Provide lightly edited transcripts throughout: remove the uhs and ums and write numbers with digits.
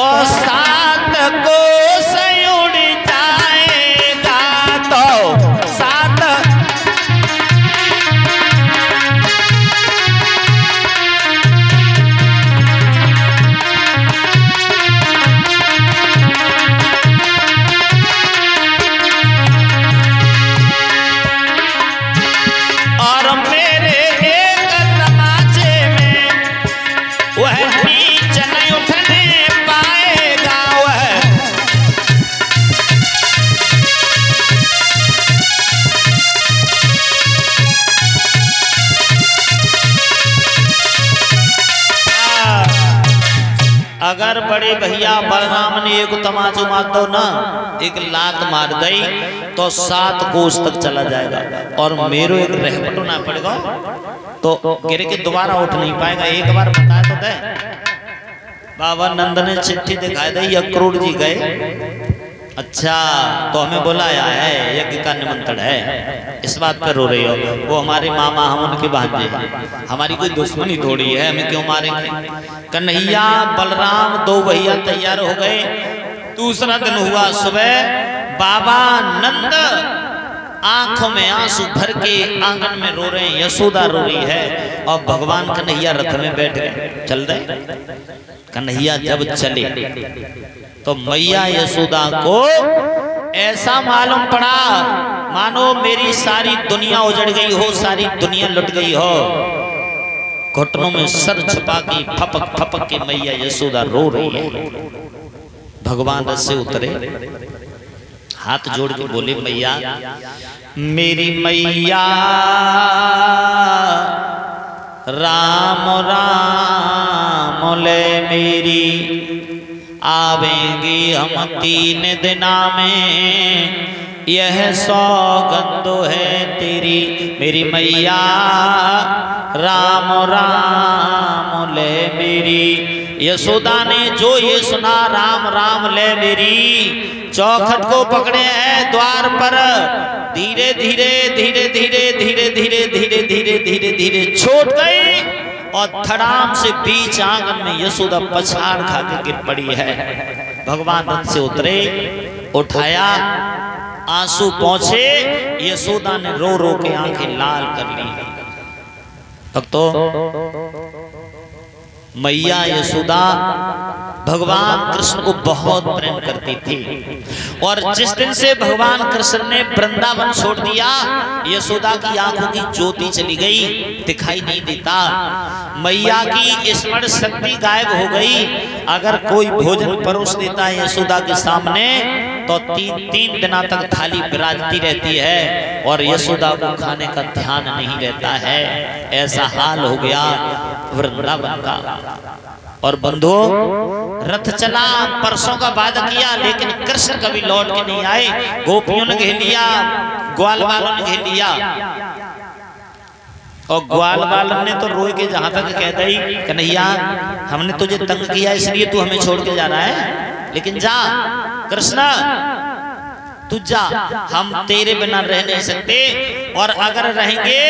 तो सात को उड़ जाएगा, तो सात और मेरे एक तमाचे में वह नीच नहीं उठने पाएगा। वह अगर बड़े भैया बलराम ने एक तमाचू मार दो ना, एक लात मार गई तो 7 कोस तक चला जाएगा, और मेरे एक रहमत ना पड़ेगा तो गिर के दोबारा उठ नहीं पाएगा। एक बार बताया तो दे, बाबा नंद ने चिट्ठी दिखाई दी, 1 करोड़ जी गए। अच्छा, तो हमें बुलाया है, यज्ञ का निमंत्रण है, इस बात पर रो रही हो? वो हमारे मामा, हम उनके भांजे हैं, हमारी कोई दुश्मनी थोड़ी है, हमें क्यों मारेंगे? कन्हैया बलराम 2 भैया तैयार हो गए। दूसरा दिन हुआ, सुबह बाबा नंद आंखों में आंसू भर के आंगन में रो रहे हैं, यशोदा रो रही है, और भगवान कन्हैया रथ में बैठ गए, चल रहे। कन्हैया जब चले तो मैया यशोदा को ऐसा मालूम पड़ा मानो मेरी सारी दुनिया उजड़ गई हो, सारी दुनिया लुट गई हो। घुटनों में सर छुपा के फपक फपक के मैया यशोदा रो रही है। भगवान रथ से उतरे, हाथ जोड़ के बोले, मैया, मेरी मैया राम राम ले मेरी, आवेंगी हम 3 दिना में, यह सौगंध है तेरी। मेरी मैया राम राम ले मेरी। यशोदा ने जो ये सुना, राम राम ले मेरी, चौखट को पकड़े हैं द्वार पर, धीरे धीरे धीरे धीरे धीरे धीरे धीरे धीरे धीरे धीरे छूट गई, और धड़ाम से बीच आंगन में यशोदा पछाड़ खा के गिर पड़ी है। भगवान रथ से उतरे, उठाया, आंसू पहुंचे, यशोदा ने रो रो के आंखें लाल कर ली। भक्तों, मैया यशोदा भगवान कृष्ण को बहुत प्रेम करती थी, और जिस दिन से भगवान कृष्ण ने वृंदावन छोड़ दिया, यशोदा की आंखों की ज्योति चली गई, दिखाई नहीं देता। मैया की स्मरण शक्ति गायब हो गई। अगर कोई भोजन परोस देता है यशोदा के सामने तो 3 दिनों तक थाली विराजती रहती है, और यशोदा को खाने का ध्यान नहीं रहता है। ऐसा हाल हो गया वृंदावन का। और बंधु, रथ चला, परसों का वादा किया, लेकिन कृष्ण कभी लौट के नहीं आए। गोपियों ने घेर लिया, ग्वाल वालों ने घेर लिया, और ग्वाल वालों ने तो रोए के जहां तक कह दी, कन्हैया हमने तुझे तंग किया इसलिए तू हमें छोड़ के जा रहा है, लेकिन जा कृष्ण तू जा, हम तेरे बिना रह नहीं सकते, और अगर रहेंगे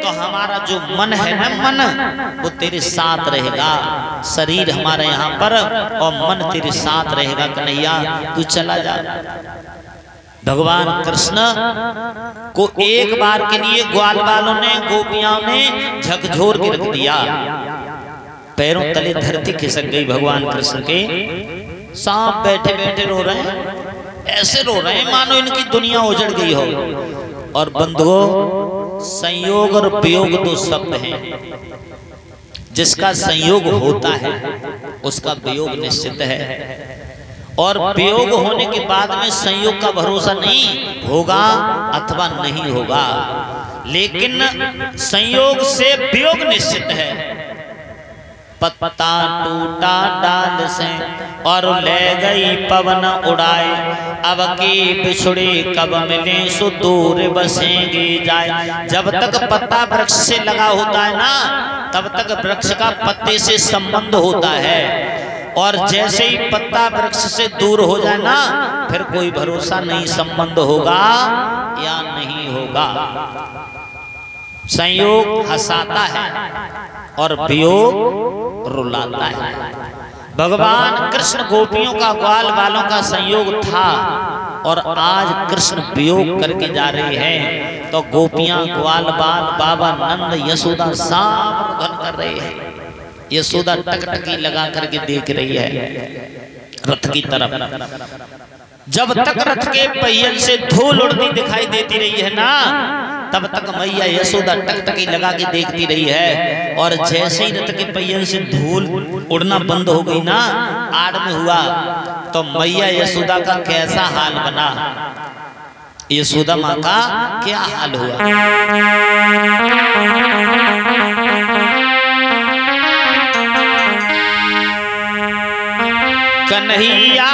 तो हमारा जो मन है ना, मन वो तेरे साथ रहेगा। शरीर हमारा यहाँ पर और मन तेरे साथ रहेगा। कन्हैया तू चला जा। भगवान कृष्ण को एक बार के लिए ग्वाल वालों ने, गोपियां ने झकझोर के रख दिया। पैरों तले धरती खिसक गई भगवान कृष्ण के। सांप बैठे बैठे रो रहे हैं, ऐसे रो रहे हैं मानो इनकी दुनिया उजड़ गई हो। और बंधुओं, संयोग और वियोग 2 शब्द हैं। जिसका संयोग होता है उसका वियोग निश्चित है, और वियोग होने के बाद में संयोग का भरोसा नहीं होगा अथवा नहीं होगा, लेकिन संयोग से वियोग निश्चित है। पत्ता टूटा डाल से और ले गई पवन उड़ाए, अब की बिछुड़े कब मिले सो दूर बसेंगे जाए। जब तक पत्ता वृक्ष से लगा होता है ना, तब तक वृक्ष का पत्ते से संबंध होता है, और जैसे ही पत्ता वृक्ष से दूर हो जाए ना, फिर कोई भरोसा नहीं संबंध होगा या नहीं होगा। संयोग हंसाता है और वियोग रुलाता है। भगवान कृष्ण गोपियों का ग्वाल बालों का संयोग था और आज कृष्ण वियोग करके जा रहे हैं, तो गोपियां ग्वाल बाल बाबा नंद यशोदा सावधान कर रहे हैं। यशोदा टकटकी लगा करके देख रही है रथ की तरफ। जब तक रथ के पहियन से धूल उड़ती दिखाई देती रही है ना, तब तक मैया यशोदा टकटकी लगा के देखती रही है। और जैसे ही रथ के पहियन से धूल उड़ना बंद हो गई ना, आड़ में हुआ, तो मैया यशोदा का कैसा हाल बना, यशोदा माँ का क्या हाल हुआ। कन्हैया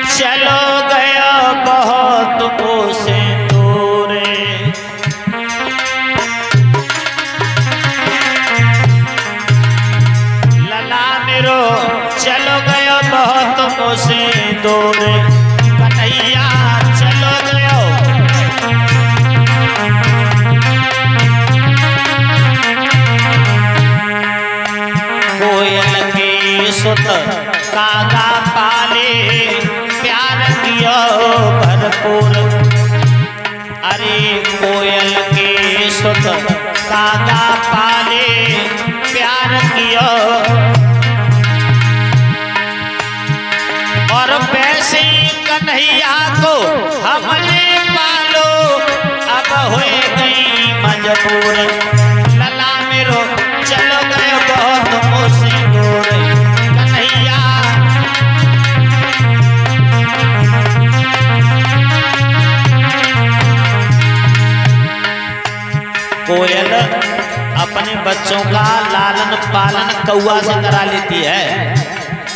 चलो गया बहुत मुझसे दूरे, लला मेरो चलो गया बहुत मुझसे दूरे, कन्हैया चलो गया। कोयल के सुत कागा पाले प्यार किया भरपूर, अरे कोयल के सुत कागा पाले प्यार किया, और वैसे कन्हैया को हमने पालो अब हो गई मजबूर, लला मेरो चलो गए बहुत मुझसे दूर, कन्हैया। कोयल अपने बच्चों का लालन पालन कौआ से करा लेती है,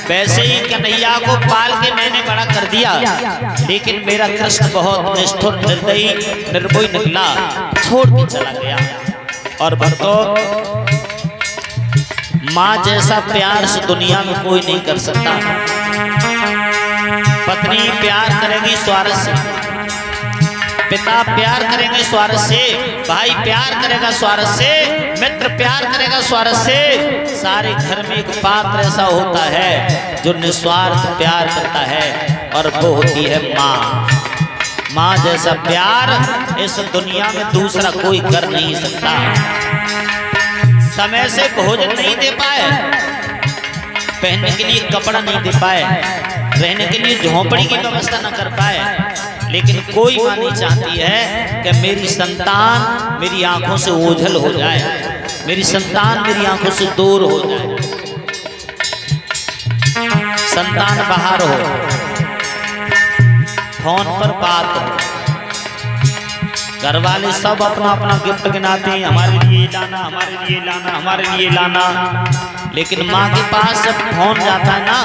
वैसे ही कन्हैया को पाल के मैंने बड़ा कर दिया, लेकिन मेरा कृष्ण बहुत निष्ठुर निर्दयी निर्भय निकला, छोड़ के चला गया। और भक्तों, माँ जैसा प्यार से दुनिया में कोई नहीं कर सकता। पत्नी प्यार करेगी स्वार्थ से, पिता प्यार करेंगे स्वार्थ से, भाई प्यार करेगा स्वार्थ से, मित्र प्यार करेगा स्वार्थ से। सारे घर में एक पात्र ऐसा होता है जो निस्वार्थ प्यार करता है, और वो होती है माँ। माँ जैसा प्यार इस दुनिया में दूसरा कोई कर नहीं सकता। समय से भोजन नहीं दे पाए, पहनने के लिए कपड़ा नहीं दे पाए, रहने के लिए झोंपड़ी की व्यवस्था न कर पाए, लेकिन कोई माँ नहीं चाहती है कि मेरी संतान मेरी आंखों से ओझल हो जाए, मेरी संतान मेरी आंखों से दूर हो जाए। संतान बाहर हो, फोन पर बात हो, घर वाले सब अपना अपना गिफ्ट गिनाते हैं, हमारे लिए लाना, हमारे लिए लाना, हमारे लिए लाना, लेकिन माँ के पास जब फोन जाता है ना,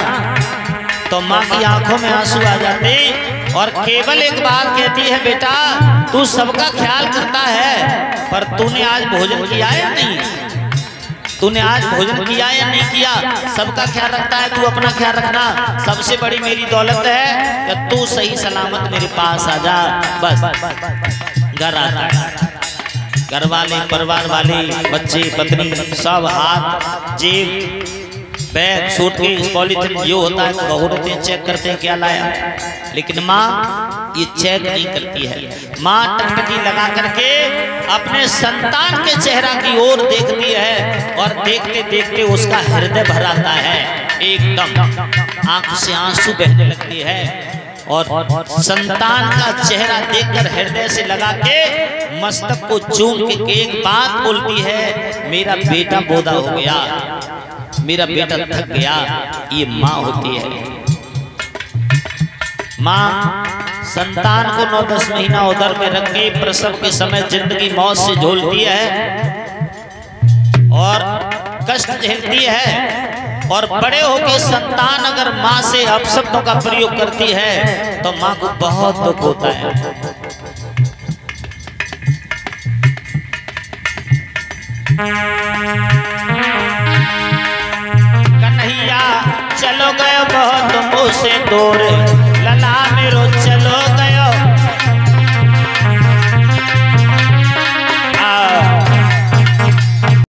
तो माँ की आंखों में आंसू आ जाते, और केवल एक बात कहती है, बेटा तू सबका ख्याल करता है, पर तूने आज भोजन किया या नहीं, तूने आज भोजन किया या नहीं किया, सबका ख्याल रखता है, तू अपना ख्याल रखना। सबसे बड़ी मेरी दौलत है कि तू सही सलामत मेरे पास आ जा, बस। घर आता है, घर वाले परिवार वाले बच्चे पत्नी सब हाथ जेब बैग सूटकेस पॉलीथिन जो होता है वो औरतें चेक करते हैं क्या लाया, लेकिन माँ ये चेक नहीं करती है। माँ टकटकी लगा करके अपने संतान के चेहरा की ओर देखती है, और देखते देखते उसका हृदय भर आता है, एकदम आंख से आंसू बहने लगती है, और संतान का चेहरा देखकर हृदय से लगा के मस्तक को चूम के एक बात बोलती है, मेरा बेटा बोधा हो गया, मेरा बेटा थक गया। ये माँ होती है। माँ संतान को 9-10 महीना उदर में रख के प्रसव के समय जिंदगी मौत से झोलती है और कष्ट झेलती है, और बड़े होकर संतान अगर माँ से अपशब्दों का प्रयोग करती है तो माँ को बहुत दुख होता है। कन्हैया चलो गए बहुत मुझसे दूर, लला मेरो